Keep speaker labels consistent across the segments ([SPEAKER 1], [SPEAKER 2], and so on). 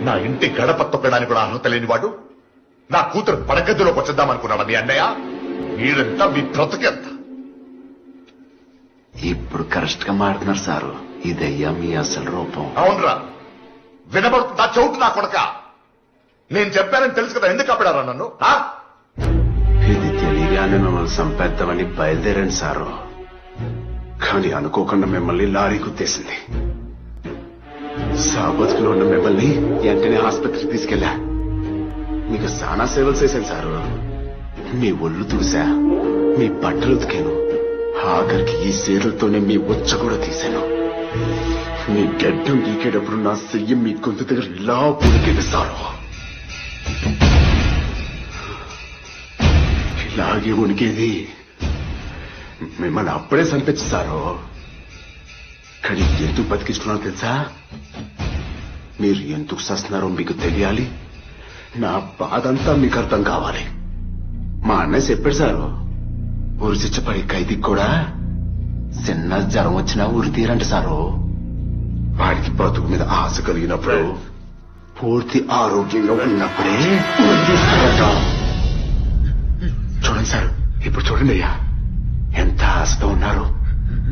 [SPEAKER 1] నా ఇంటి గడప తొక్కడానికి కూడా అర్హత లేనివాడు నా కూతురు పడగదిలోకి వచ్చేద్దామనుకున్నాడా మీ అన్నయ్య? మీరెంత, మీ బ్రతుకెంత?
[SPEAKER 2] ఇప్పుడు కరెక్ట్ గా మాట్లాడుతున్నారు సారు. ఇదయ్యా మీ అసలు రూపం.
[SPEAKER 1] అవునరా, వినబడుతుందా చౌటు నా కొడక? నేను చెప్పానని తెలుసు కదా, ఎందుకు అప్పుడారా నన్ను?
[SPEAKER 2] ఇది తెలియగానే మిమ్మల్ని సంపేద్దామని బయలుదేరండి సారు. కానీ అనుకోకుండా మిమ్మల్ని లారీ గుద్దేసింది. సాబతుకులో ఉన్న మిమ్మల్ని వెంటనే ఆసుపత్రికి తీసుకెళ్ళా. మీకు సానా సేవలు చేశాను సారు. మీ ఒళ్ళు తుడిసా, మీ బట్టలు ఉతికాను, ఆఖరికి ఈ సేవలతోనే మీ ఉచ్చ కూడా తీశాను. మీ గడ్డం గీకేటప్పుడు నా చెయ్యి మీ గొంతు దగ్గర ఇలా పురికేది సారు. ఇలాగే ఉనికేది. మిమ్మల్ని అప్పుడే చంపించారు. కానీ ఎందుకు బతికించుకున్నారో తెలుసా? మీరు ఎందుకు చేస్తున్నారో మీకు తెలియాలి. నా బాధంతా మీకు అర్థం కావాలి. మా అన్నయ్య చెప్పాడు సారు, ఊరి శిక్ష పడి ఖైదీకి కూడా చిన్న జ్వరం వచ్చినా ఊరి తీరంట సారు. వాడికి బ్రతుకు మీద ఆశ కలిగినప్పుడు, పూర్తి ఆరోగ్యంగా ఉన్నప్పుడే ఊరి తీస్తారట. చూడండి సార్, ఇప్పుడు చూడండి అయ్యా, ఎంత ఆశతో ఉన్నారు.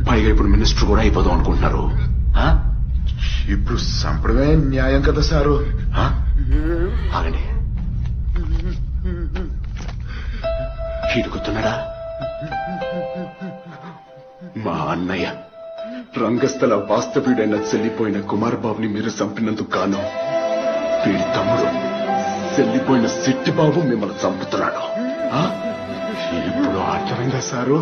[SPEAKER 2] పైగా ఇప్పుడు మినిస్టర్ కూడా అయిపోదాం అనుకుంటున్నారు.
[SPEAKER 3] ఇప్పుడు సంప్రదాయం న్యాయం కదా సారు.
[SPEAKER 2] ఆగండి, కీడుకుతున్నాడా? మా అన్నయ్య రంగస్థల వాస్తవ్యుడైన చెల్లిపోయిన కుమార్ బాబుని మీరు చంపినందుకు గాను వీడి తమ్ముడు చెల్లిపోయిన శెట్టిబాబు మిమ్మల్ని చంపుతున్నాడు. ఇప్పుడు అర్థమైందా సారు?